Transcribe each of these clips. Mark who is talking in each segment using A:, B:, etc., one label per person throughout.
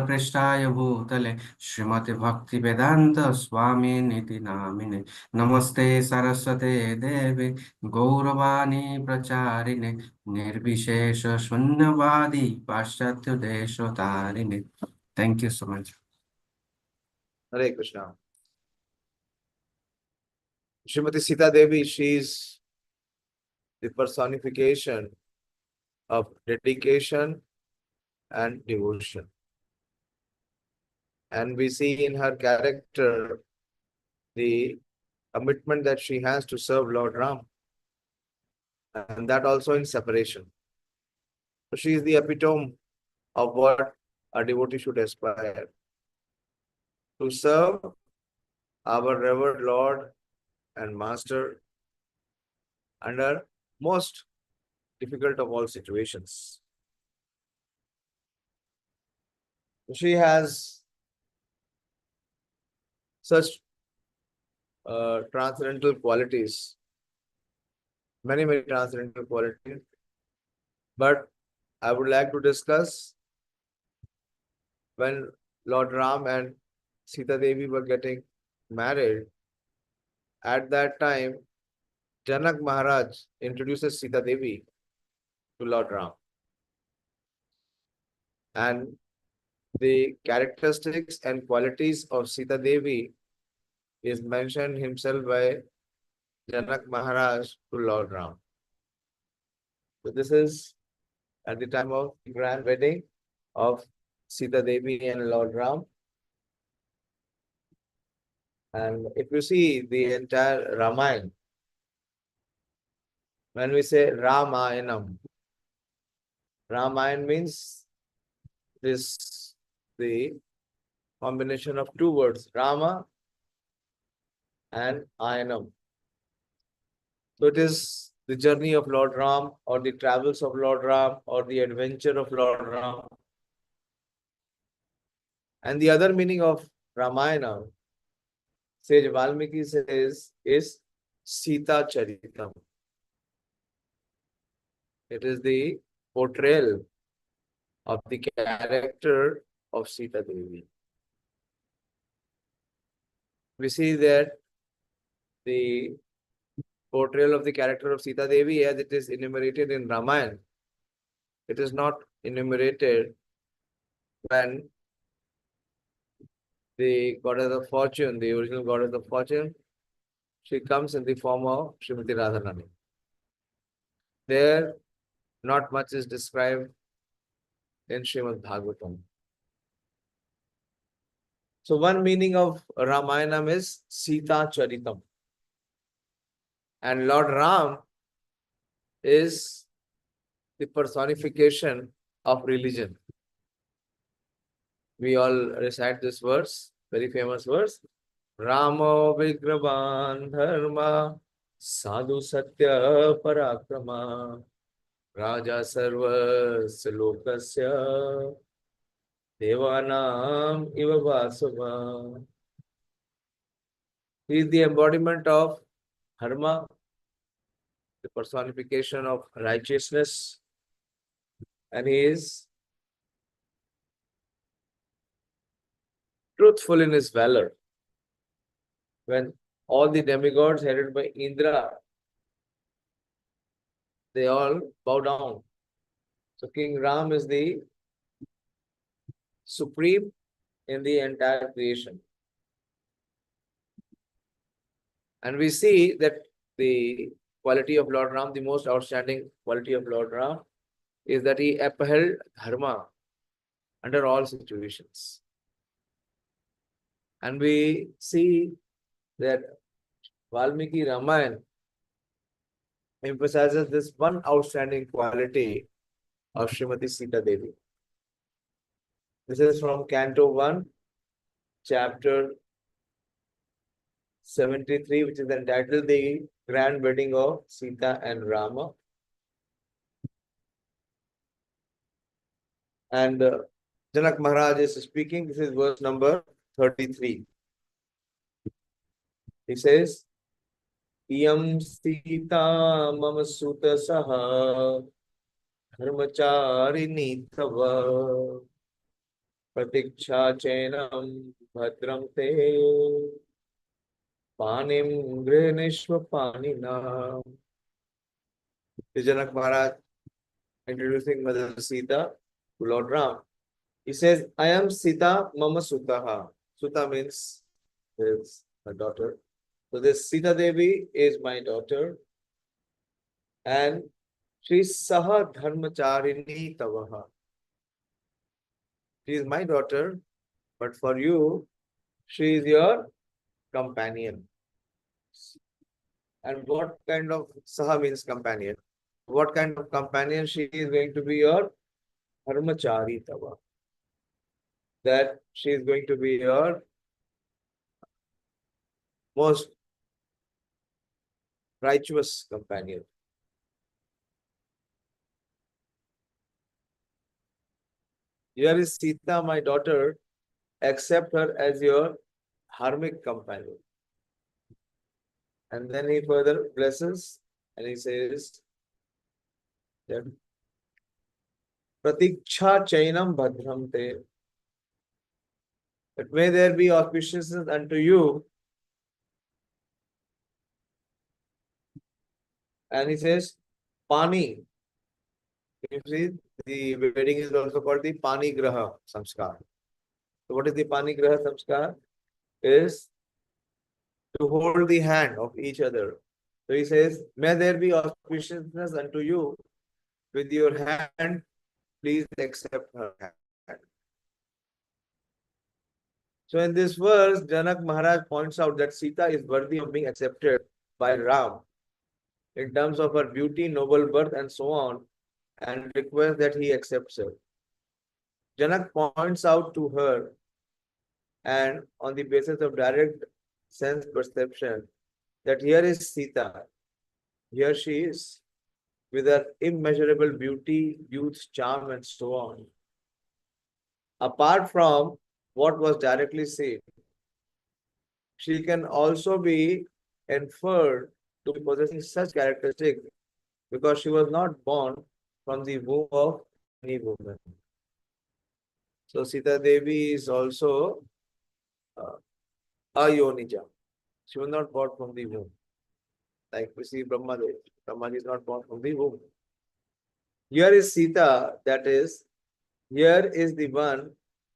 A: पृष्ठाय भूतले श्रीमते भक्ति वेदांत स्वामी निति नामिने नमस्ते सरस्वते देवे गौरवाणी प्रचारिणे निर्विशेष शून्यवादी पाश्चात्य देशोतारिणे. Thank you so much.
B: Hare Krishna. Srimati Sita Devi, she is the personification of dedication and devotion. And we see in her character the commitment that she has to serve Lord Ram, and that also in separation. So she is the epitome of what a devotee should aspire to serve our revered Lord and Master under most difficult of all situations. She has such transcendental qualities, many transcendental qualities, but I would like to discuss when Lord Ram and Sita Devi were getting married. At that time, Janak Maharaj introduces Sita Devi to Lord Ram. And the characteristics and qualities of Sita Devi is mentioned himself by Janak Maharaj to Lord Ram. So this is at the time of the grand wedding of Sita Devi and Lord Ram. And if you see the entire Ramayana, when we say Ramayanam, Ramayana means this the combination of two words, Rama and Ayanam. So it is the journey of Lord Ram, or the travels of Lord Ram, or the adventure of Lord Ram. And the other meaning of Ramayana, Sage Valmiki says, is Sīta-Charitam. It is the portrayal of the character of Sita Devi. We see that the portrayal of the character of Sita Devi, as it is enumerated in Ramayana, it is not enumerated when the goddess of fortune, the original goddess of fortune, she comes in the form of Srimati Radharani. There, not much is described in Srimad Bhagavatam. So one meaning of Ramayana is Sīta-Charitam. And Lord Ram is the personification of religion. We all recite this verse, very famous verse. Ramo Vigravan Dharma Sadhu Satya Parakrama Raja Sarvasya Lokasya Devanam Iva Vasava. He is the embodiment of Dharma, the personification of righteousness, and he is truthful in his valor. When all the demigods headed by Indra, they all bow down. So King Ram is the supreme in the entire creation. And we see that the quality of Lord Ram, the most outstanding quality of Lord Ram, is that he upheld Dharma under all situations. And we see that Valmiki Ramayana emphasizes this one outstanding quality of Srimati Sita Devi. This is from Canto 1, chapter 73, which is entitled The Grand Wedding of Sita and Rama. And Janak Maharaj is speaking. This is verse number 33. He says, Iyam Sita Mama Suta Saha Dharmacharini Tava प्रतीक्षा चैनम भद्रम ते पानिम गृहणीष्व पानिना. Janak Maharaj introducing Mother Sita to Lord Ram. He says, I am Sita Mama Sutaha. Suta means is my daughter. So this Sita Devi is my daughter, and she is Saha Dharmacharini Tavaha. She is my daughter, but for you, she is your companion. And what kind of Saha means companion? What kind of companion she is going to be your Dharmachari Tava? That she is going to be your most righteous companion. Here is Sita, my daughter. Accept her as your dharmic companion. And then he further blesses and he says that Pratiksha Chainam Bhadram Te. That may there be auspiciousness unto you. And he says, Pani. You see, the wedding is also called the Pani Graha Samskar. So what is the Pani Graha Samskar? Is to hold the hand of each other. So he says, may there be auspiciousness unto you. With your hand, please accept her hand. So in this verse, Janak Maharaj points out that Sita is worthy of being accepted by Ram in terms of her beauty, noble birth, and so on, and requests that he accepts her. Janak points out to her, and on the basis of direct sense perception, that here is Sita. Here she is, with her immeasurable beauty, youth, charm, and so on. Apart from what was directly seen, she can also be inferred to be possessing such characteristics because she was not born from the womb of any woman. So Sita Devi is also Ayonija. She was not born from the womb. Like we see Brahma Devi. Brahma is not born from the womb. Here is Sita, that is, here is the one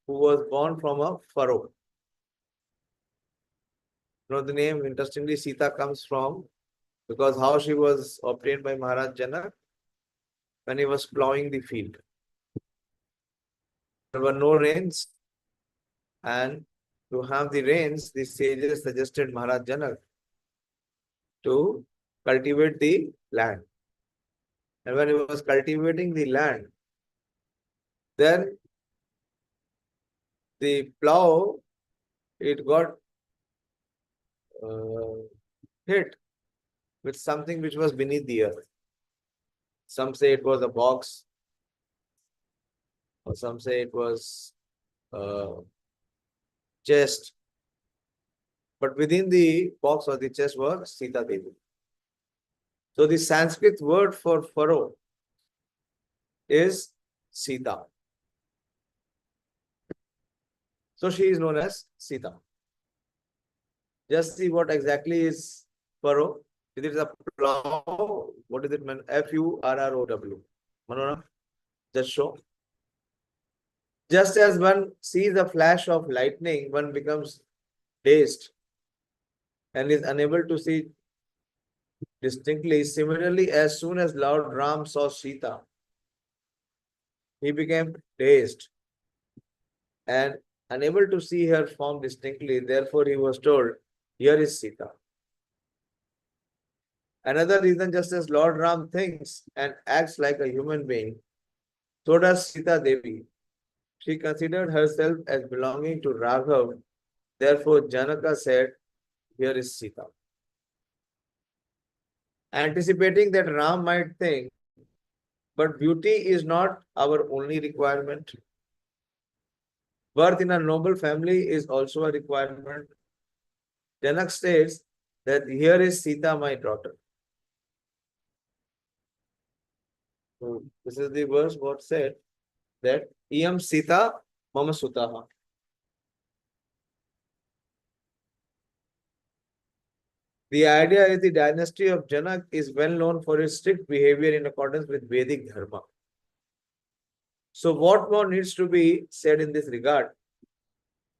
B: who was born from a furrow. You know the name, interestingly, Sita comes from, because how she was obtained by Maharaj Janak when he was plowing the field. There were no rains, and to have the rains, the sages suggested Maharaj Janak to cultivate the land. And when he was cultivating the land, then the plow, it got hit with something which was beneath the earth. Some say it was a box, or some say it was a chest. But within the box or the chest was Sita Devi. So the Sanskrit word for furrow is Sita. So she is known as Sita. Just see what exactly is furrow. It is a plow. What does it mean? Furrow. Manona, just show. Just as one sees a flash of lightning, one becomes dazed and is unable to see distinctly. Similarly, as soon as Lord Ram saw Sita, he became dazed and unable to see her form distinctly. Therefore, he was told, here is Sita. Another reason, just as Lord Ram thinks and acts like a human being, so does Sita Devi. She considered herself as belonging to Raghav. Therefore, Janaka said, here is Sita. Anticipating that Ram might think, but beauty is not our only requirement. Birth in a noble family is also a requirement. Janak states that here is Sita, my daughter. So this is the verse what said that Iyam Sita Mama Sutaha. The idea is the dynasty of Janak is well known for its strict behavior in accordance with Vedic Dharma. So, what more needs to be said in this regard?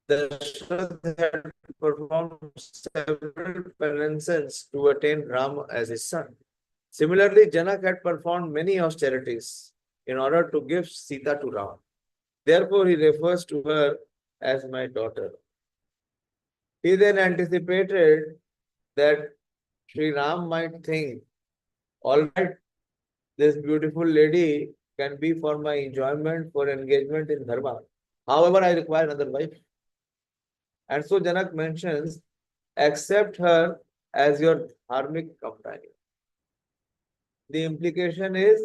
B: Dasharatha had performed several penances to attain Rama as his son. Similarly, Janak had performed many austerities in order to give Sita to Rama. Therefore, he refers to her as my daughter. He then anticipated that Sri Ram might think, all right, this beautiful lady can be for my enjoyment, for engagement in dharma. However, I require another wife. And so Janak mentions, accept her as your dharmic companion. The implication is,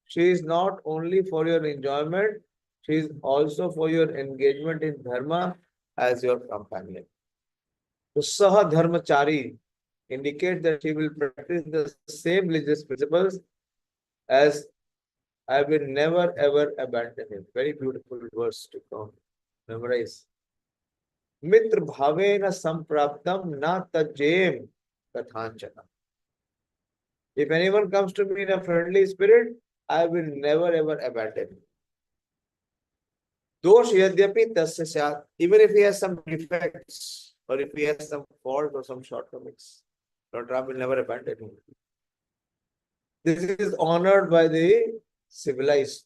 B: she is not only for your enjoyment, she is also for your engagement in dharma as your companion. So Saha Dharmachari indicates that she will practice the same religious principles as I will never ever abandon him. Very beautiful verse to come. Memorize. Mitra bhavena sampraptam na tajem kathanchana. If anyone comes to me in a friendly spirit, I will never ever abandon him. Dosh yadyapi tasya syat. Even if he has some defects or if he has some fault or some shortcomings, Lord Ram will never abandon him. This is honored by the civilized.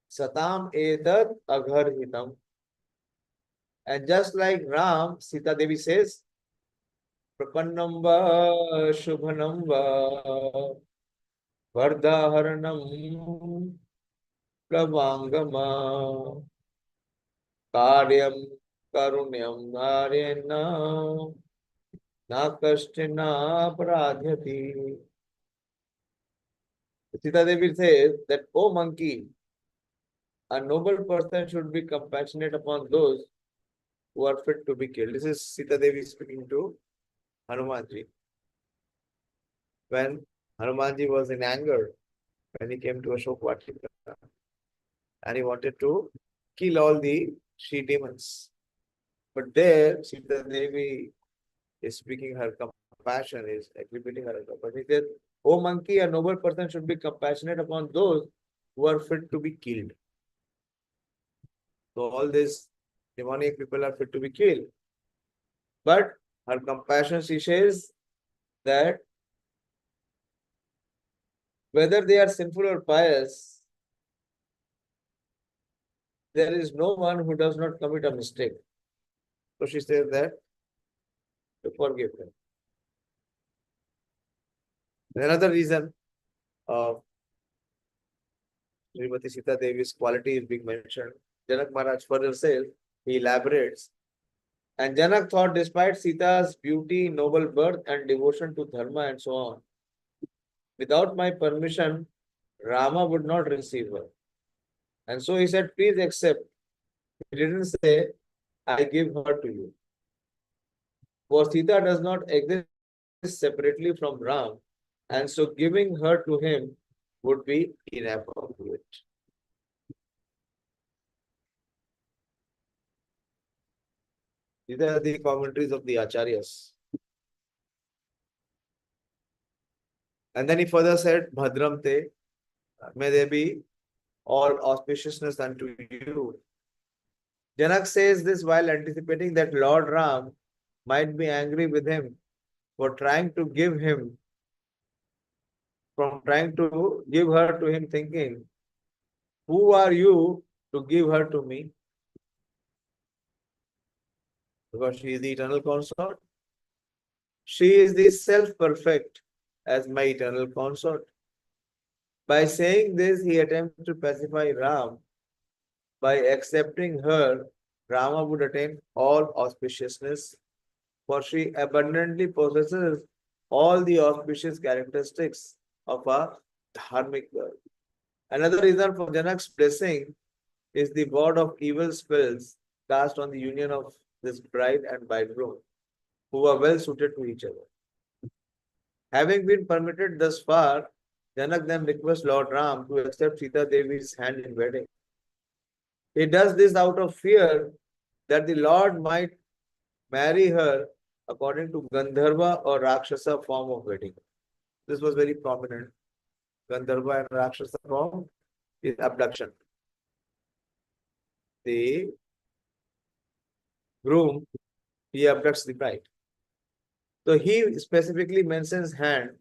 B: Satam etat agharhitam. And just like Ram, Sita Devi says, Prapannamba Shubhanamba Vardhaharanam Prabhangama Karyam Karunyam Narena Nakashtina Pradhyati. Sita Devi says that, oh monkey, a noble person should be compassionate upon those who are fit to be killed. This is Sita Devi speaking to Hanumanji. When Hanumanji was in anger, when he came to Ashok Vatika, and he wanted to kill all the she demons. But there, Sita Devi is speaking her compassion, is exhibiting her compassion. He said, oh monkey, a noble person should be compassionate upon those who are fit to be killed. So all these demonic people are fit to be killed. But her compassion, she says that whether they are sinful or pious, there is no one who does not commit a mistake. So she says that to forgive them. Another reason of Srimati Sita Devi's quality is being mentioned. Janak Maharaj further says, he elaborates, and Janak thought despite Sita's beauty, noble birth and devotion to dharma and so on, without my permission, Rama would not receive her. And so he said, please accept. He didn't say, I give her to you. For Sita does not exist separately from Ram, and so giving her to him would be inappropriate. These are the commentaries of the Acharyas. And then he further said, Bhadram te, may there be all auspiciousness unto you. Janak says this while anticipating that Lord Ram might be angry with him for trying to give her to him, thinking, who are you to give her to me? Because she is the eternal consort. She is the self-perfect as my eternal consort. By saying this, he attempts to pacify Ram. By accepting her, Rama would attain all auspiciousness, for she abundantly possesses all the auspicious characteristics of a dharmic girl. Another reason for Janak's blessing is the ward of evil spells cast on the union of this bride and bridegroom, who are well suited to each other. Having been permitted thus far, Janak then requests Lord Ram to accept Sita Devi's hand in wedding. He does this out of fear that the Lord might marry her according to Gandharva or Rakshasa form of wedding. This was very prominent. Gandharva and Rakshasa form is abduction. The groom, he abducts the bride. So he specifically mentions hand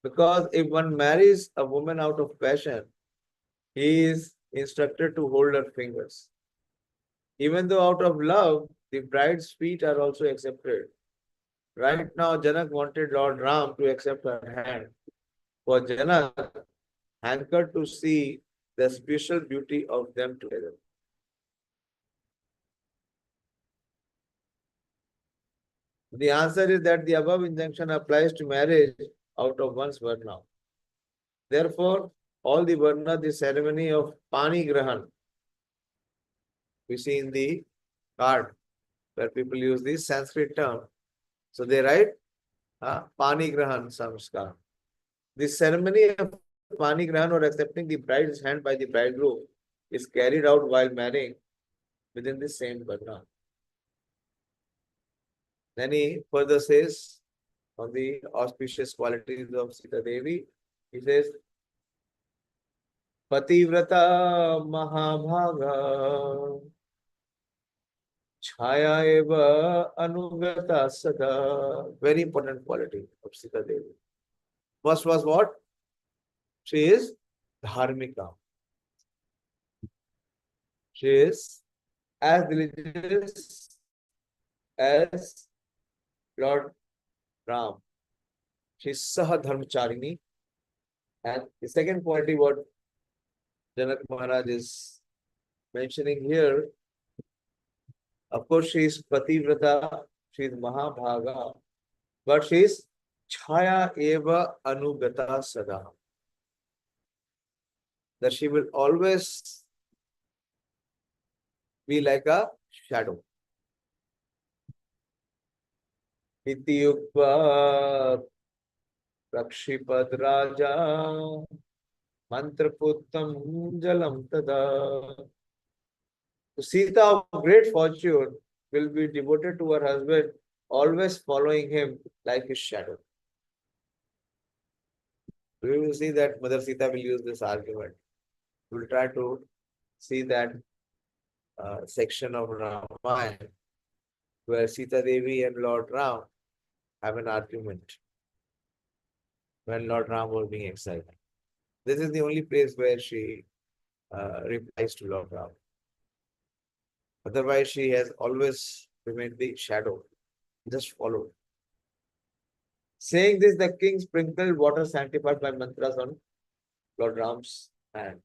B: because if one marries a woman out of passion, he is instructed to hold her fingers. Even though out of love, the bride's feet are also accepted. Right now, Janak wanted Lord Ram to accept her hand. For Janak, hankered to see the special beauty of them together. The answer is that the above injunction applies to marriage out of one's varna. Therefore, all the varna, the ceremony of Pani Grahan, we see in the card where people use this Sanskrit term. So they write Pani Grahan Samskar. The ceremony of Pani Grahan or accepting the bride's hand by the bridegroom is carried out while marrying within the same varna. Then he further says on the auspicious qualities of Sita Devi, he says, Pativrata Mahabhaga Chaya eva Anugata Sada. Very important quality of Sita Devi. First was what? She is Dharmika. She is as religious as Lord Ram. She is Saha Dharmacharini. And the second quality what Janak Maharaj is mentioning here, of course she is Pativrata, she is Mahabhaga, but she is Chaya eva Anugata Sada. That she will always be like a shadow. Ityukva Rakshipad Raja Mantraputtam Jalam Tada. Sita of great fortune will be devoted to her husband, always following him like his shadow. We will see that Mother Sita will use this argument. We will try to see that section of Ramayana where Sita Devi and Lord Ram have an argument when Lord Ram was being exiled. This is the only place where she replies to Lord Ram. Otherwise, she has always remained the shadow, just followed. Saying this, the king sprinkled water sanctified by mantras on Lord Ram's hand.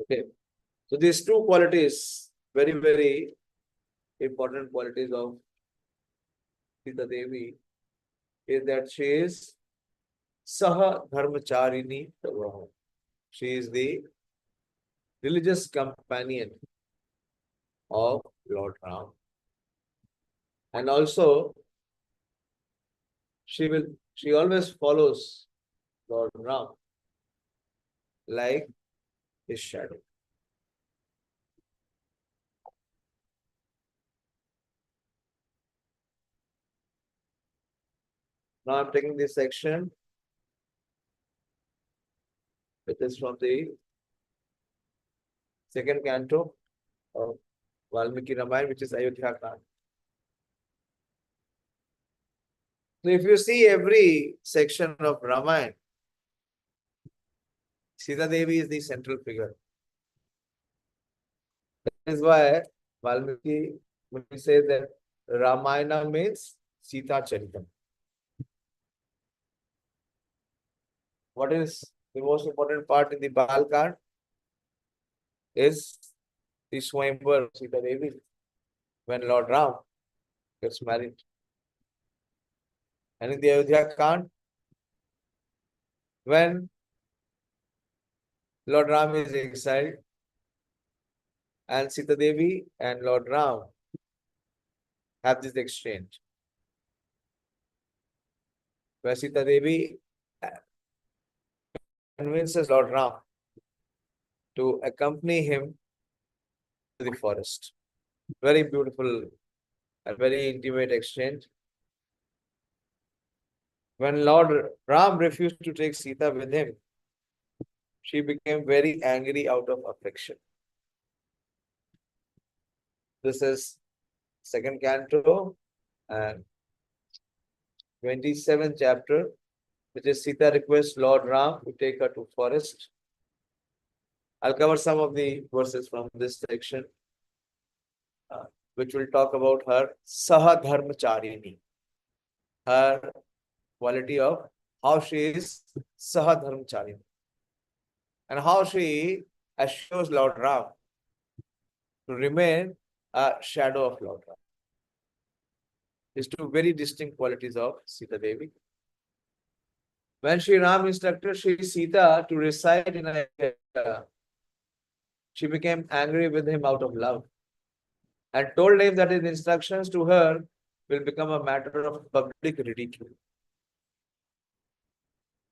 B: Okay, so these two qualities, very, very important qualities of Sita Devi, is that she is Saha Dharmacharini Tavaha. She is the religious companion of Lord Ram. And also, she always follows Lord Ram like his shadow. Now I'm taking this section, which is from the second canto of Valmiki Ramayana, which is Ayodhya Kand. So if you see every section of Ramayana, Sita Devi is the central figure. That is why Valmiki says that Ramayana means Sita Charitam. What is the most important part in the Balkand is the Swayamvar of Sita Devi when Lord Ram gets married. And in the Ayodhya Kand, when Lord Ram is exiled and Sita Devi and Lord Ram have this exchange, where Sita Devi convinces Lord Ram to accompany him to the forest. Very beautiful and very intimate exchange. When Lord Ram refused to take Sita with him, she became very angry out of affection. This is second canto and 27th chapter, which is Sita requests Lord Ram to take her to forest. I'll cover some of the verses from this section, which will talk about her Sahadharmacharini, her quality of how she is Sahadharmacharini, and how she assures Lord Ram to remain a shadow of Lord Ram. These two very distinct qualities of Sita Devi. When Sri Ram instructed Sri Sita to reside in Ayodhya, she became angry with him out of love and told him that his instructions to her will become a matter of public ridicule.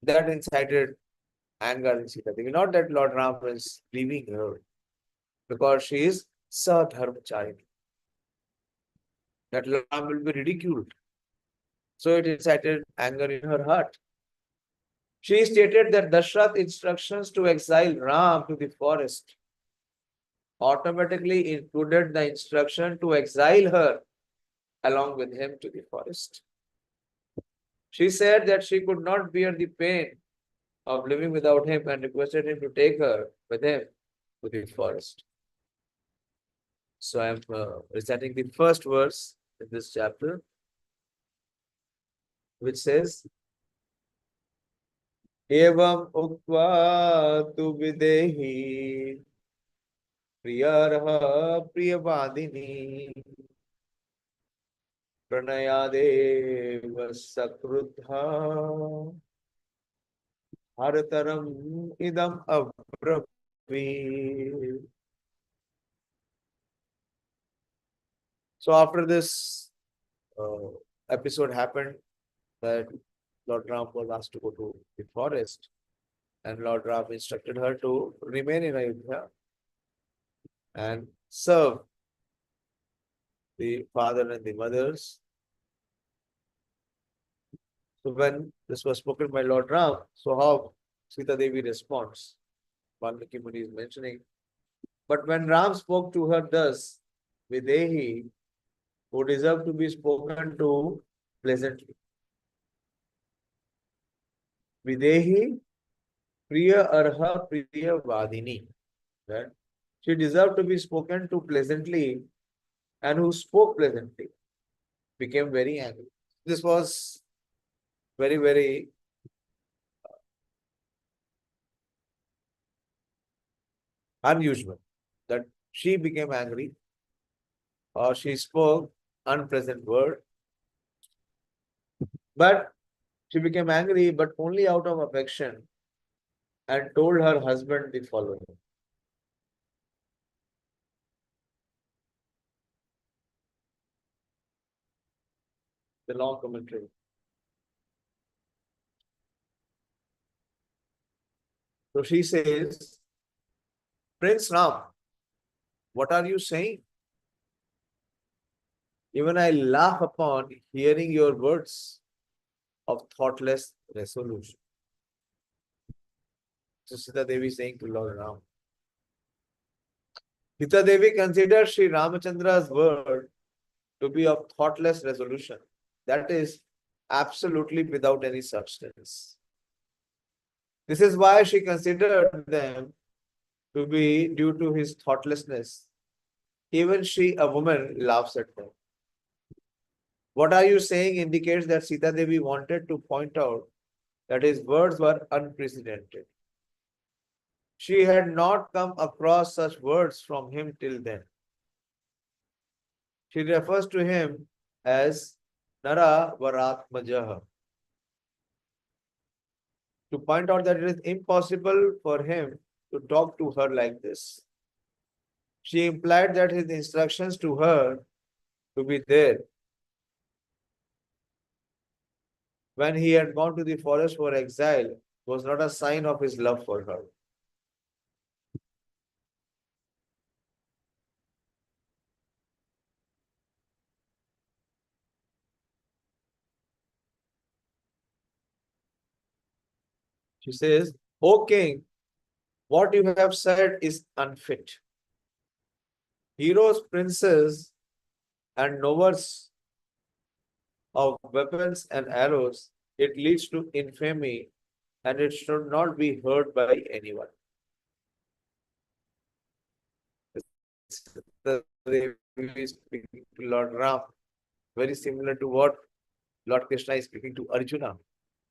B: That incited anger in Sita Devi. Not that Lord Ram is leaving her, because she is Sadharmacharini. That Lord Ram will be ridiculed. So it incited anger in her heart. She stated that Dashrath's instructions to exile Ram to the forest automatically included the instruction to exile her along with him to the forest. She said that she could not bear the pain of living without him and requested him to take her with him to the forest. So I am reciting the first verse in this chapter, which says, Evam uktva tu videhi priyarha priyavadini pranayadeva sakrudha harataram idam abravi. So after this episode happened, that Lord Ram was asked to go to the forest, and Lord Ram instructed her to remain in Ayodhya and serve the father and the mothers. So when this was spoken by Lord Ram, so how Sita Devi responds? Valmiki Muni is mentioning. But when Ram spoke to her thus, Videhi, who deserved to be spoken to pleasantly. Videhi Priya Arha Priya Vadini. Right? She deserved to be spoken to pleasantly, and who spoke pleasantly became very angry. This was very, very unusual, that she became angry or she spoke unpleasant word. But she became angry, but only out of affection, and told her husband the following. The long commentary. So she says, Prince Ram, what are you saying? Even I laugh upon hearing your words of thoughtless resolution. So Sita Devi saying to Lord Ram. Sita Devi considers Sri Ramachandra's word to be of thoughtless resolution. That is absolutely without any substance. This is why she considered them to be due to his thoughtlessness. Even she, a woman, laughs at them. What are you saying indicates that Sita Devi wanted to point out that his words were unprecedented. She had not come across such words from him till then. She refers to him as Nara Varatmajaha, to point out that it is impossible for him to talk to her like this. She implied that his instructions to her to be there when he had gone to the forest for exile was not a sign of his love for her. She says, O king, what you have said is unfit. Heroes, princes, and knowers of weapons and arrows, it leads to infamy and it should not be heard by anyone. The way we speak to Lord Ram, very similar to what Lord Krishna is speaking to Arjuna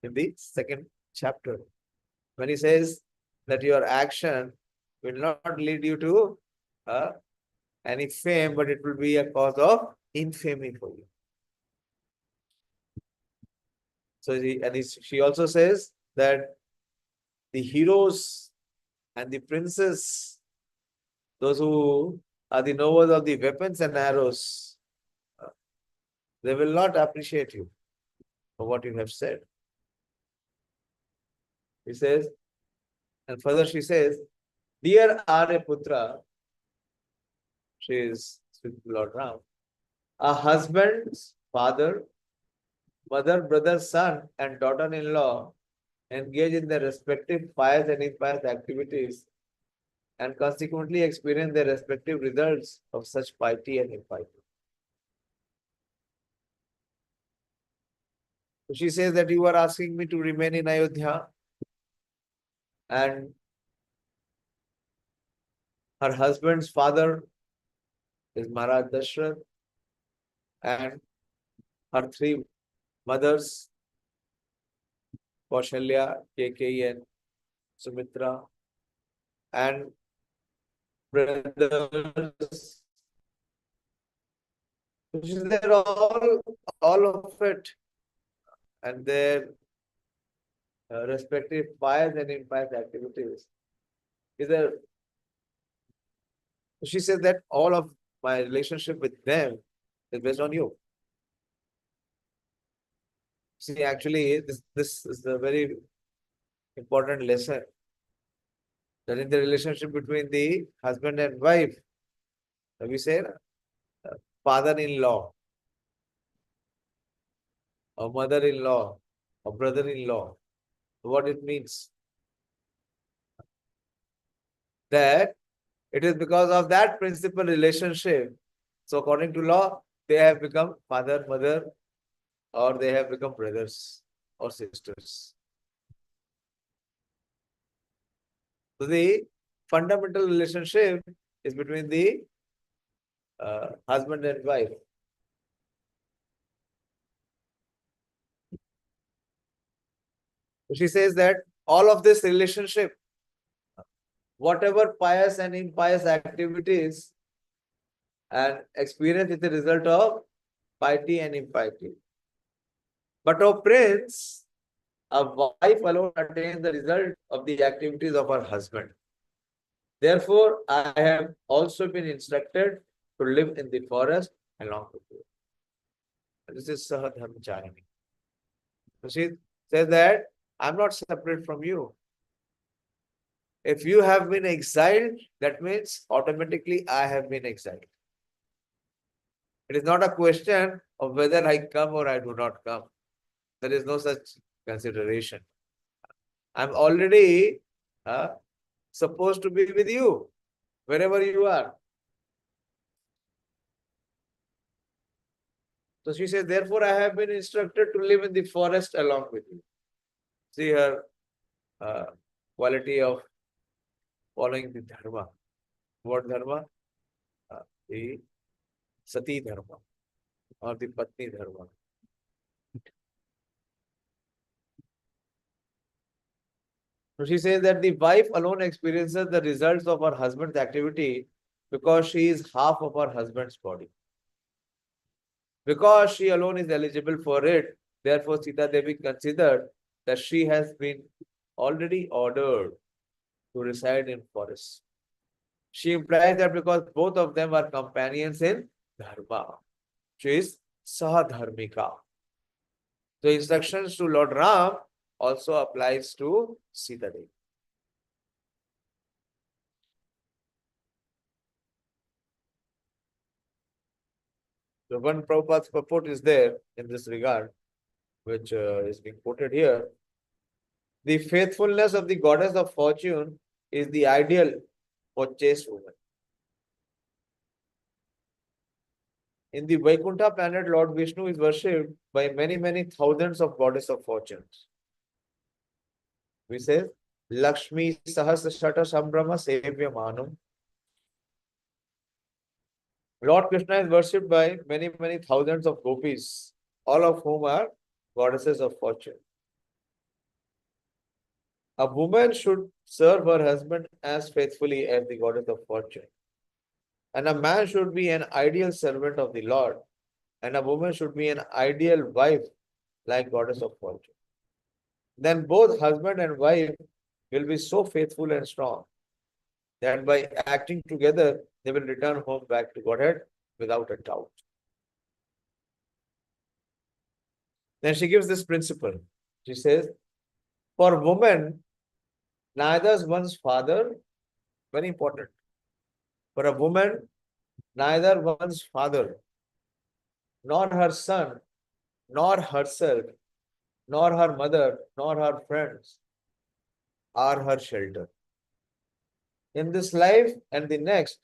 B: in the second chapter. When he says that your action will not lead you to any fame, but it will be a cause of infamy for you. So she also says that the heroes and the princes, those who are the knowers of the weapons and arrows, they will not appreciate you for what you have said. He says, and further she says, Dear Aryaputra, she is with Lord Ram, a husband's father, mother, brother, son, and daughter-in-law engage in their respective pious and impious activities and consequently experience their respective results of such piety and impiety. So she says that you are asking me to remain in Ayodhya, and her husband's father is Maharaj Dashrath, and her three mothers, Kaushalya, Kekeyi, and Sumitra, and brothers. They're all of it, and their respective pious and impious activities. She said that all of my relationship with them is based on you. See, actually, this is a very important lesson, that in the relationship between the husband and wife, we say father-in-law, or mother-in-law, or brother-in-law. What it means? That it is because of that principal relationship. So according to law, they have become father, mother, or they have become brothers or sisters. So the fundamental relationship is between the husband and wife. She says that all of this relationship, whatever pious and impious activities and experience, is the result of piety and impiety. But, O prince, a wife alone attains the result of the activities of her husband. Therefore, I have also been instructed to live in the forest along with you. This is Sahadharmacharani. So she says that I'm not separate from you. If you have been exiled, that means automatically I have been exiled. It is not a question of whether I come or I do not come. There is no such consideration. I'm already supposed to be with you, wherever you are. So she says, therefore I have been instructed to live in the forest along with you. See her quality of following the dharma. What dharma? The sati dharma or the patni dharma. So she says that the wife alone experiences the results of her husband's activity because she is half of her husband's body. Because she alone is eligible for it, therefore Sita Devi considered that she has been already ordered to reside in forests. She implies that because both of them are companions in dharma, she is Sahadharmika. The instructions to Lord Ram also applies to Sita Devi. So one Prabhupada's purport is there in this regard, which is being quoted here. The faithfulness of the goddess of fortune is the ideal for chaste woman. In the Vaikuntha planet, Lord Vishnu is worshipped by many, many thousands of goddess of fortunes. We say, Lakshmi Sahasra Shata Sambrama Sevya Manam. Lord Krishna is worshipped by many, many thousands of gopis, all of whom are goddesses of fortune. A woman should serve her husband as faithfully as the goddess of fortune. And a man should be an ideal servant of the Lord. And a woman should be an ideal wife like goddess of fortune. Then both husband and wife will be so faithful and strong that by acting together, they will return home back to Godhead without a doubt. Then she gives this principle. She says, for woman, neither one's father, very important. For a woman, neither one's father, nor her son, nor herself, nor her mother, nor her friends are her shelter. In this life and the next,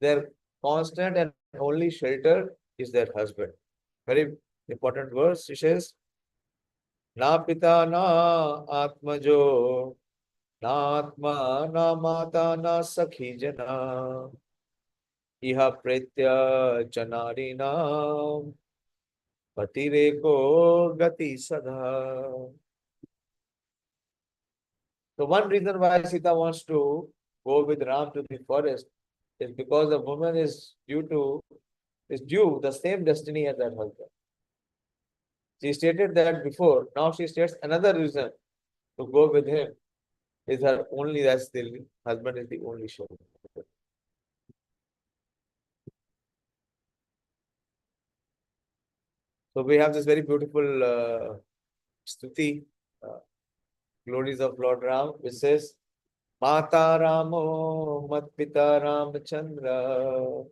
B: their constant and only shelter is their husband. Very important verse. She says, Na pita na atmajo, na atma na mata na sakhi jana, iha pretya janari nam, patireko gati sadha. So one reason why Sita wants to go with Ram to the forest is because the woman is due the same destiny as her husband. She stated that before. Now she states another reason to go with him is her only that's the husband is the only shelter. So we have this very beautiful stuti, glories of Lord Ram, which says, Mata Ramo Mat Pita Ramachandra,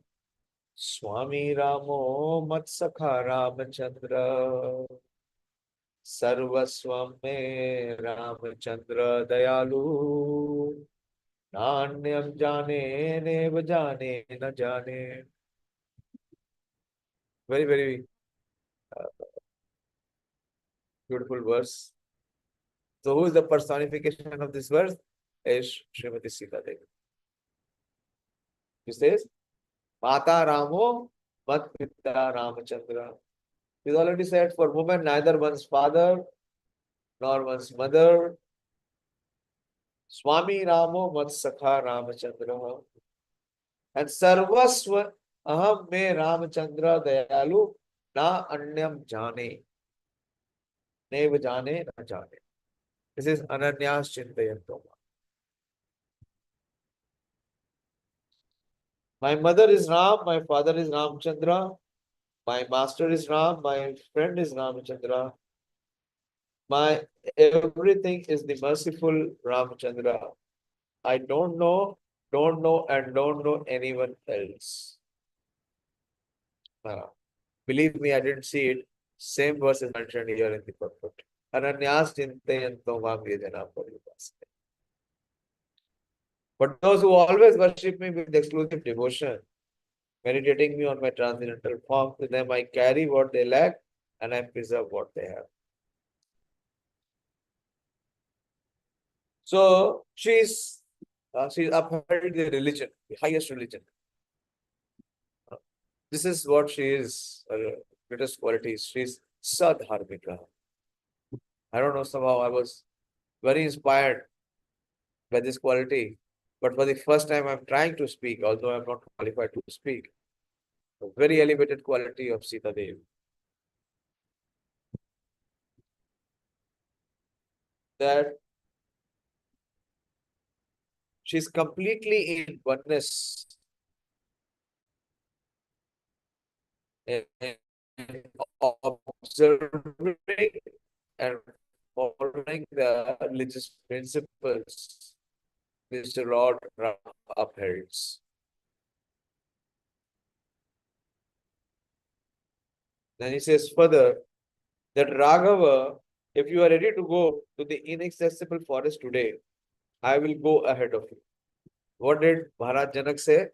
B: Swami Ramo Mat Sakha Ramachandra, Sarvaswam Me Ramachandra Dayalu, Nanyam Jane Neva Jane Na Jane. Very, very beautiful verse. So who is the personification of this verse? Is Srimati Sita Devi. He says, Mata Ramo Mat Pita Ramachandra. He's already said for woman, neither one's father nor one's mother. Swami Ramo Mat Sakha Ramachandra. And Sarvasva Aham Me Ramachandra Dayalu Na Anyam Jane. Neva Jane Na Jane. This is Ananyas Chintayantoma. My mother is Ram, my father is Ramchandra, my master is Ram, my friend is Ramchandra. My everything is the merciful Ramchandra. I don't know, and don't know anyone else. Believe me, I didn't see it. Same verse is mentioned here in the purport. Ananyas Chintayanto Mam Yajana Parivas. But those who always worship me with exclusive devotion, meditating me on my transcendental form, to them I carry what they lack and I preserve what they have. So she's upheld the religion, the highest religion. This is what she is, her greatest qualities. She's Sadharmika. I don't know, somehow I was very inspired by this quality. But for the first time, I'm trying to speak, although I'm not qualified to speak. A very elevated quality of Sita Devi. That she's completely in oneness and observing and following the religious principles which the Lord Ram upholds. Then he says further that Raghava, if you are ready to go to the inaccessible forest today, I will go ahead of you. What did Maharaj Janak say?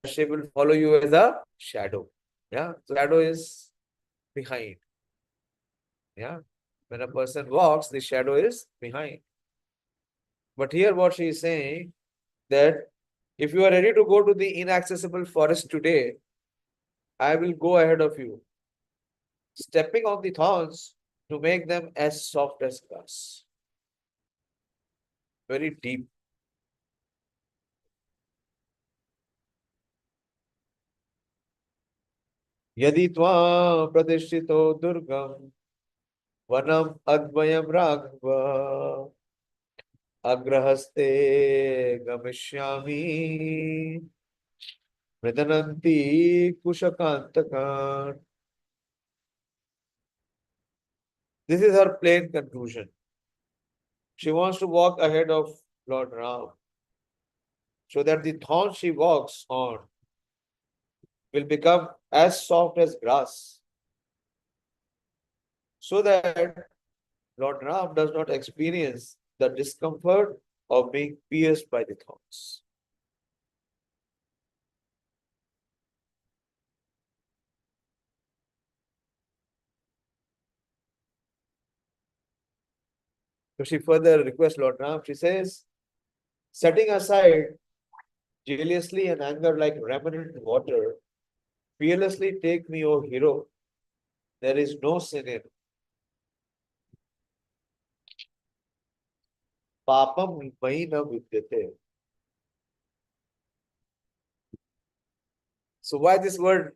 B: She will follow you as a shadow. Yeah, so shadow is behind. Yeah, when a person walks, the shadow is behind. But here, what she is saying that if you are ready to go to the inaccessible forest today, I will go ahead of you, stepping on the thorns to make them as soft as glass. Very deep. Yadi tvam pratishthito durgam vanam advayam raghava agrahaste gamishyami mridananti kushakantakan. This is her plain conclusion. She wants to walk ahead of Lord Ram so that the thorn she walks on will become as soft as grass, so that Lord Ram does not experience the discomfort of being pierced by the thorns. So she further requests Lord Ram, she says, setting aside jealously and anger like remnant water, fearlessly take me, O hero. There is no sin in papam mahi na vidyate. So why this word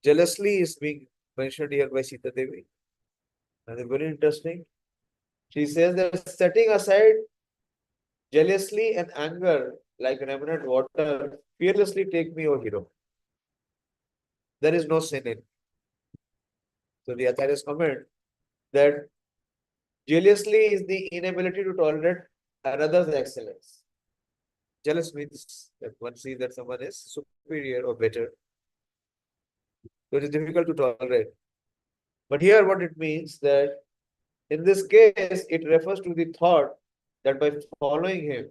B: jealously is being mentioned here by Sita Devi? And it's very interesting. She says that setting aside jealously and anger like remnant water, fearlessly take me, O hero. There is no sin in. So the Acharyas comment that jealously is the inability to tolerate another's excellence. Jealous means that one sees that someone is superior or better. So it is difficult to tolerate. But here what it means that in this case, it refers to the thought that by following him,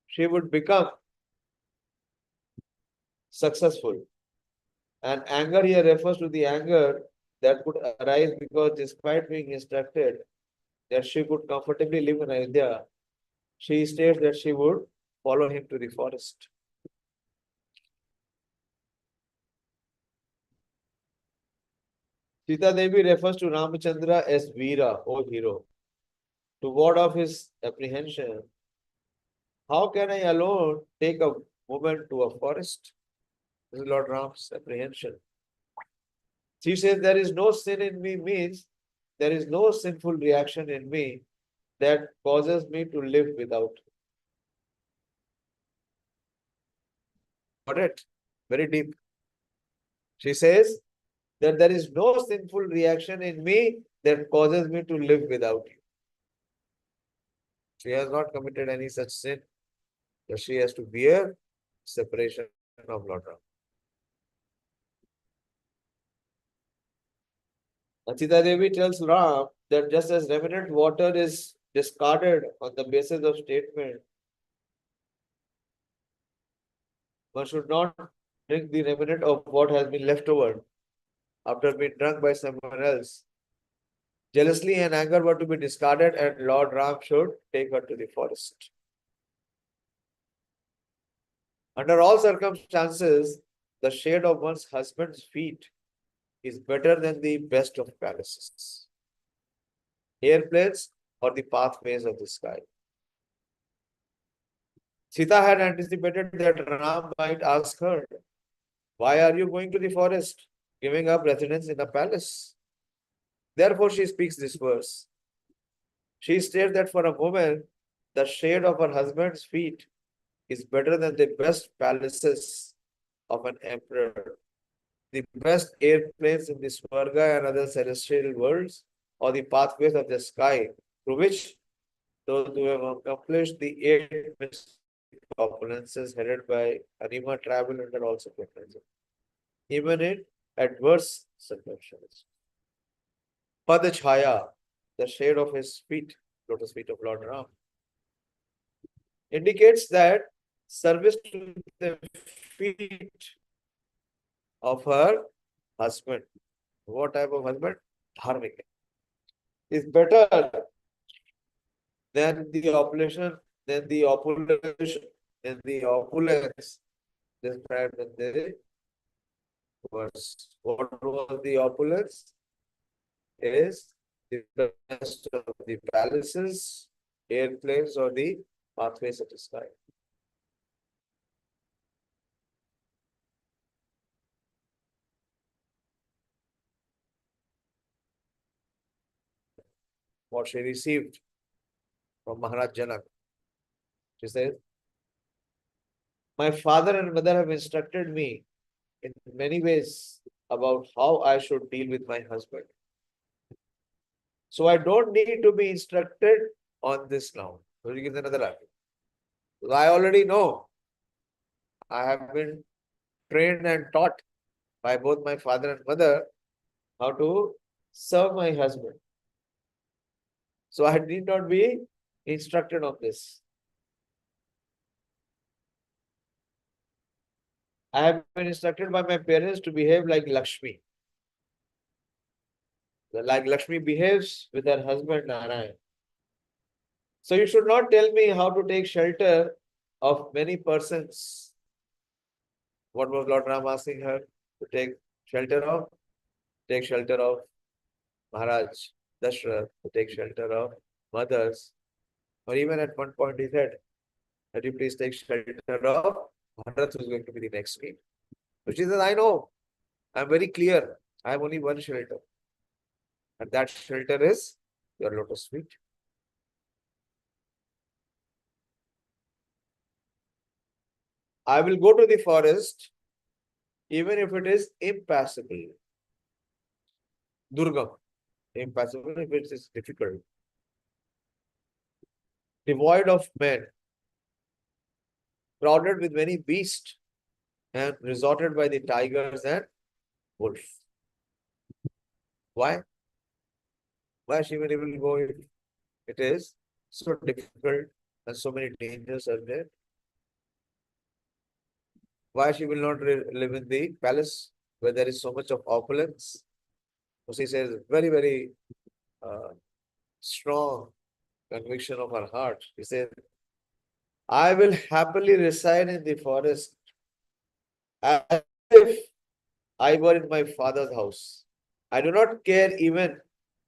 B: she would become successful. And anger here refers to the anger that could arise because despite being instructed that she could comfortably live in Ayodhya, she states that she would follow him to the forest. Sita Devi refers to Ramachandra as Veera, or hero, to ward off his apprehension. How can I alone take a woman to a forest? This is Lord Ram's apprehension. She says, there is no sin in me means there is no sinful reaction in me that causes me to live without. Got it? Very deep. She says that there is no sinful reaction in me that causes me to live without you. She has not committed any such sin that she has to bear separation of Lord Ram. Sita Devi tells Ram that just as remnant water is discarded on the basis of statement, one should not drink the remnant of what has been left over after being drunk by someone else. Jealously and anger were to be discarded, and Lord Ram should take her to the forest. Under all circumstances, the shade of one's husband's feet is better than the best of palaces, airplanes, or the pathways of the sky. Sita had anticipated that Ram might ask her, why are you going to the forest, giving up residence in a palace? Therefore, she speaks this verse. She states that for a woman, the shade of her husband's feet is better than the best palaces of an emperor, the best airplanes in the Swarga and other celestial worlds, or the pathways of the sky through which those who have accomplished the 8 opulences headed by Anima travel under all circumstances, even in adverse circumstances. Padachaya, the shade of his feet, lotus feet of Lord Ram, indicates that service to the feet of her husband. What type of husband? Dharmic. Is better than the opulation, than the opulation, than the opulence described in the verse. What was the opulence? Is the best of the palaces, airplanes, or the pathways of the sky. What she received from Maharaj Janak. She says, my father and mother have instructed me in many ways about how I should deal with my husband. So I don't need to be instructed on this now. So he gives another argument. I already know. I have been trained and taught by both my father and mother how to serve my husband. So I need not be instructed on this. I have been instructed by my parents to behave like Lakshmi. Like Lakshmi behaves with her husband Narayan. So you should not tell me how to take shelter of many persons. What was Lord Ram asking her to take shelter of? Take shelter of Maharaj Dashrath, to take shelter of mothers. Or even at one point he said, that you please take shelter of Bharat, who is going to be the next king. So she says, I know, I'm very clear. I have only one shelter. And that shelter is your lotus feet. I will go to the forest even if it is impassable. Durgam. Impassable if it is difficult. Devoid of men. Crowded with many beasts and resorted by the tigers and wolves. Why? Why she will even go if it is so difficult and so many dangers are there? Why she will not live in the palace where there is so much of opulence? So she says, very, very strong conviction of her heart. She says, I will happily reside in the forest as if I were in my father's house. I do not care even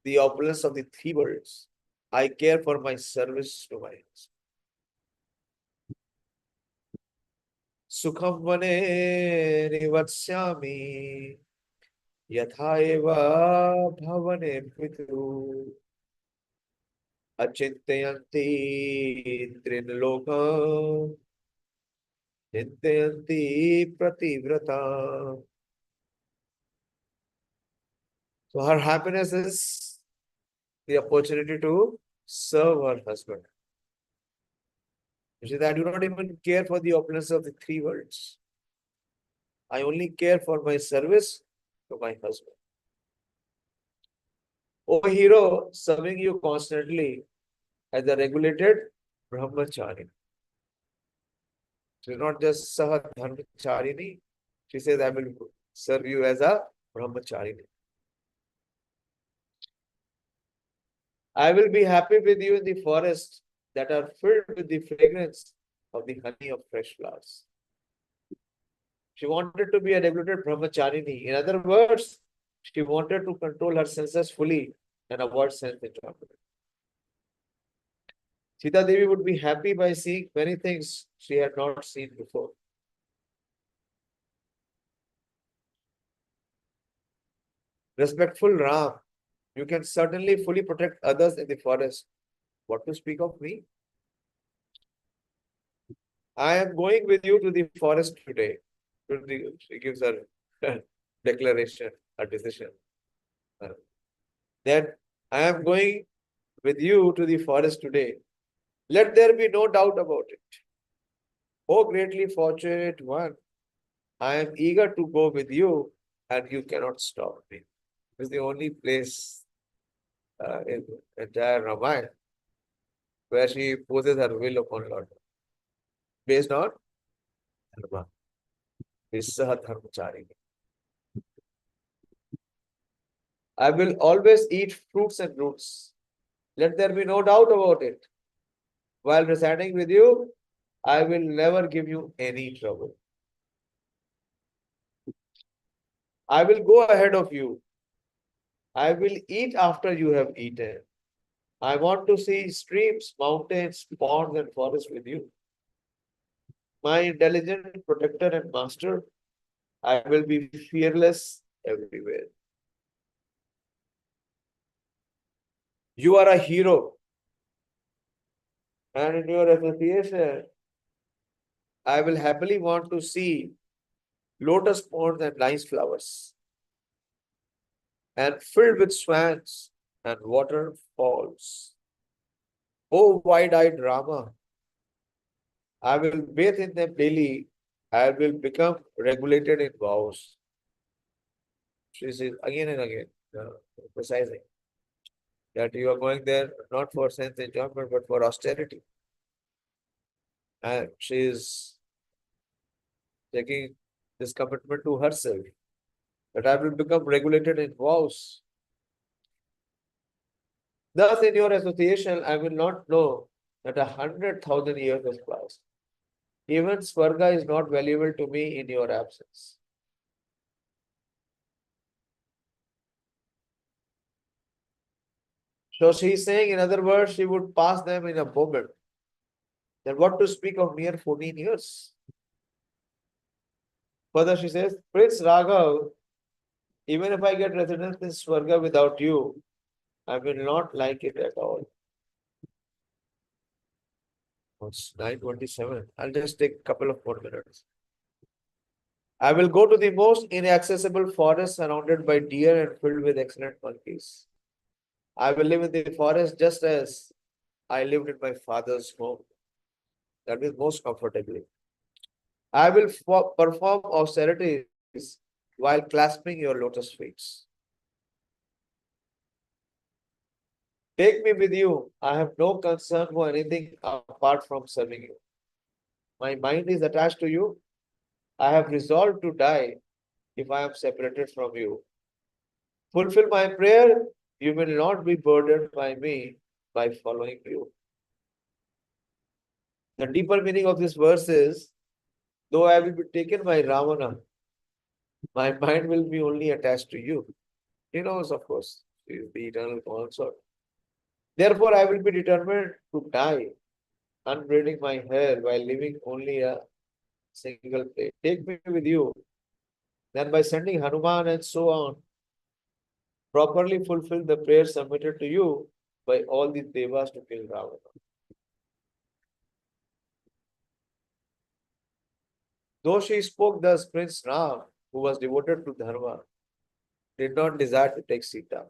B: the opulence of the three worlds. I care for my service to my husband. Sukham vane nivatsyami yatha eva bhavane pitru achintyanti trinlokam chintyanti prativrata. So her happiness is the opportunity to serve her husband. She said, I do not even care for the opulence of the three worlds. I only care for my service to my husband. O hero, serving you constantly as a regulated brahmachari. She's not just Saha Dharmacharini. She says, I will serve you as a brahmacharini. I will be happy with you in the forest that are filled with the fragrance of the honey of fresh flowers. She wanted to be a regulated brahmacharini. In other words, she wanted to control her senses fully and avoid self-enjoyment. Sita Devi would be happy by seeing many things she had not seen before. Respectful Ram, you can certainly fully protect others in the forest. What to speak of me? I am going with you to the forest today. She gives her declaration, her decision. Then I am going with you to the forest today. Let there be no doubt about it. O greatly fortunate one, I am eager to go with you, and you cannot stop me. It's the only place in entire Ramayana where she poses her will upon Lord based on dharma. Vissaha dharmachari. I will always eat fruits and roots. Let there be no doubt about it. While residing with you, I will never give you any trouble. I will go ahead of you. I will eat after you have eaten. I want to see streams, mountains, ponds, and forests with you. My intelligent protector and master, I will be fearless everywhere. You are a hero, and in your association, I will happily want to see lotus ponds and nice flowers, and filled with swans and waterfalls. Oh, wide-eyed Rama, I will bathe in them daily. I will become regulated in vows. She says again and again, emphasizing that you are going there not for sense enjoyment but for austerity. And she is taking this commitment to herself that I will become regulated in vows. Thus, in your association, I will not know that 100,000 years has passed. Even Swarga is not valuable to me in your absence. So she is saying, in other words, she would pass them in a moment. Then what to speak of mere 14 years? Further, she says, Prince Raghav, even if I get residence in Swarga without you, I will not like it at all. It's 9:27. I'll just take a couple of more minutes. I will go to the most inaccessible forest surrounded by deer and filled with excellent monkeys. I will live in the forest just as I lived in my father's home. That is most comfortably. I will perform austerities while clasping your lotus feet. Take me with you. I have no concern for anything apart from serving you. My mind is attached to you. I have resolved to die if I am separated from you. Fulfill my prayer. You will not be burdened by me by following you. The deeper meaning of this verse is, though I will be taken by Ravana, my mind will be only attached to you. He knows, of course, he is the eternal consort. Therefore, I will be determined to die, unbraiding my hair while living only a single plate. Take me with you. Then by sending Hanuman and so on, properly fulfill the prayer submitted to you by all the devas to kill Ravana. Though she spoke thus, Prince Ram, who was devoted to Dharma, did not desire to take Sita.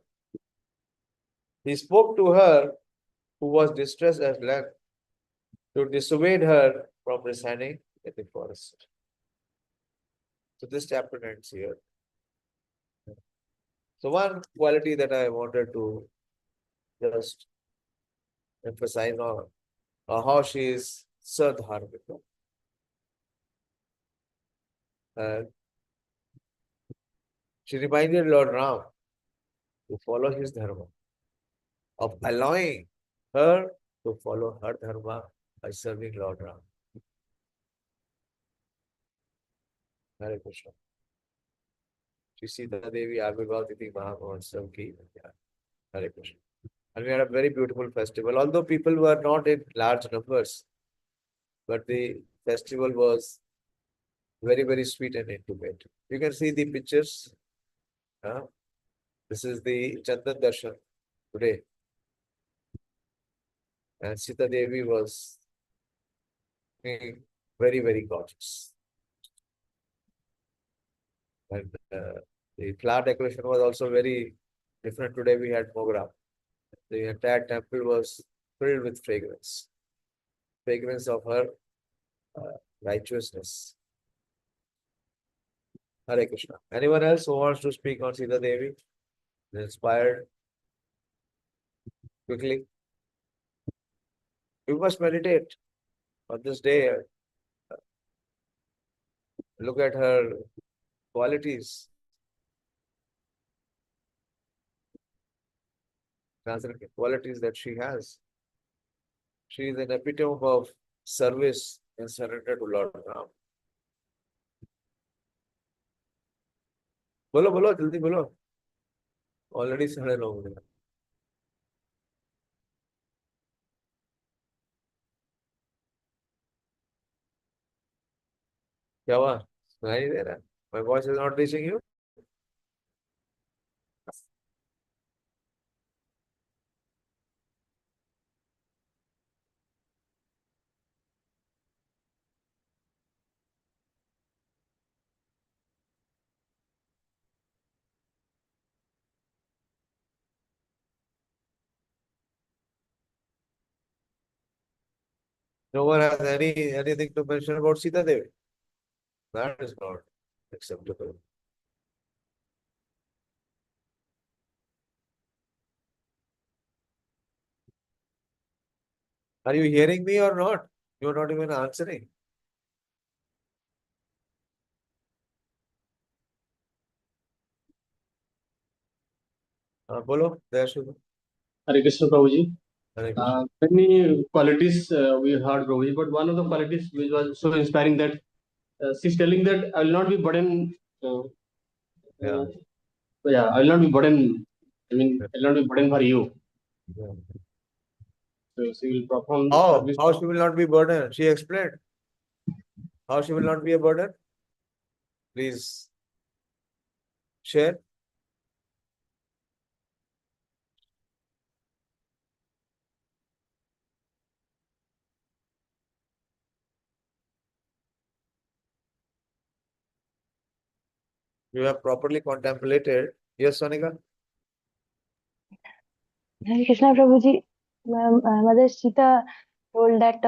B: He spoke to her, who was distressed as land, to dissuade her from residing in the forest. So this chapter ends here. So one quality that I wanted to just emphasize on how she is sadharmika. And she reminded Lord Ram to follow his dharma, of allowing her to follow her dharma by serving Lord Ram. Hare Krishna. Sāci-Sutā Devi Avirbhavati Mahamahotsav ki. Hare Krishna. And we had a very beautiful festival. Although people were not in large numbers, but the festival was very, very sweet and intimate. You can see the pictures. This is the Chandan Darshan today. And Sita Devi was very, very gorgeous. And the flower decoration was also very different. Today we had Mogra. The entire temple was filled with fragrance. Fragrance of her righteousness. Hare Krishna. Anyone else who wants to speak on Sita Devi? Inspired quickly. You must meditate on this day. Look at her qualities. Qualities that she has. She is an epitome of service and surrender to Lord Ram. बोलो बोलो जल्दी बोलो. Already 9:30 हो गए. क्या हुआ? सुनाई नहीं दे रहा? My voice is not reaching you? No one has anything to mention about Sita Devi. That is not acceptable. Are you hearing me or not? You are not even answering. बोलो दयाशुल.
C: Hare Krishna Prabhuji.
B: Hare Krishna.
C: Many qualities we heard Prabhuji, but one of the qualities which was so inspiring that she's telling that I will not be burden.
B: Yeah.
C: I will not be burden. I mean, I will not be burden for you.
B: Yeah.
C: So she will perform service.
B: How she will not be burden? She explained. How she will not be a burden? Please share. You have properly contemplated. Yes, Sonika?
D: Hare Krishna Prabhuji, Mother Sita told that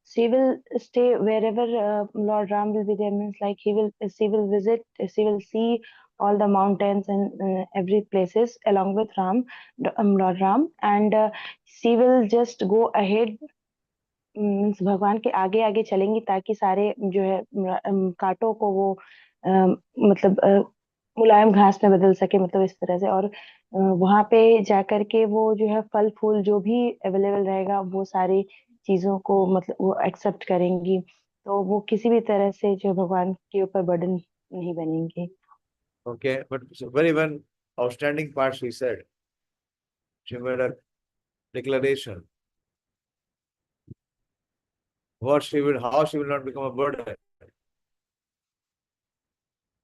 D: she will stay wherever Lord Ram will be there. Means like she will visit, she will see all the mountains and every places along with Lord Ram, and she will just go ahead. Means भगवान के आगे आगे चलेंगी ताकि सारे जो है कांटों को वो मतलब मुलायम घास में बदल सके, मतलब इस तरह से। और वहां पे जाकर के वो जो है फल फूल जो भी अवेलेबल रहेगा वो सारी चीजों को मतलब वो एक्सेप्ट करेंगी, तो वो किसी भी तरह से जो भगवान के ऊपर बर्डन नहीं बनेंगे।
B: Okay, but very one outstanding part she said. She made a declaration. How she will not become a burden.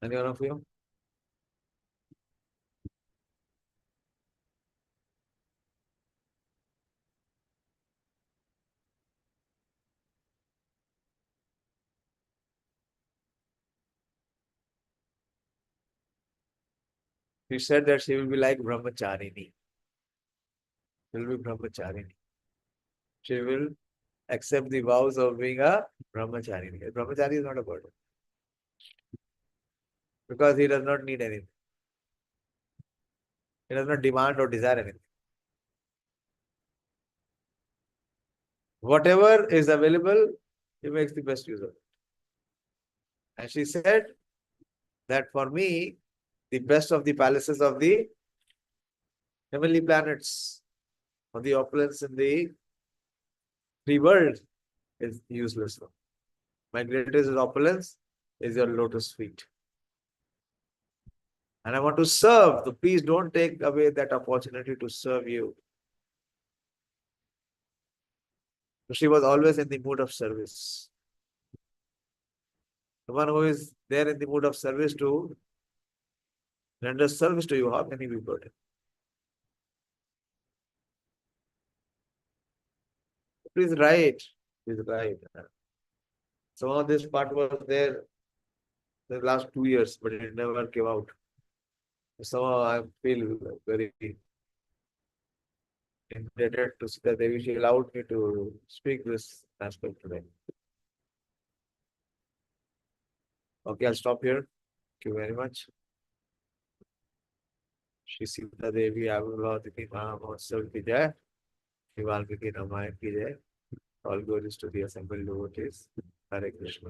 B: Any one of you? She said that she will be like Brahmacharini. She will be Brahmacharini. She will accept the vows of being a Brahmacharini. A Brahmachari is not a burden. Because he does not need anything. He does not demand or desire anything. Whatever is available, he makes the best use of it. And she said that for me, the best of the palaces of the heavenly planets, or the opulence in the free world is useless. My greatest opulence is your lotus feet. And I want to serve. So please don't take away that opportunity to serve you. So she was always in the mood of service. The one who is there in the mood of service to render service to you, how can he be burdened? Please write. Please write. Some of this part was there the last 2 years, but it never came out. Somehow I feel very indebted to Sita Devi. She allowed me to speak this aspect today. Okay, I'll stop here. Thank you very much. Shri Sita Devi Avirbhavati Mahotsav ki jai. Shri Valmiki Ramayana ki jai. All glories to the assembled devotees. Hare Krishna.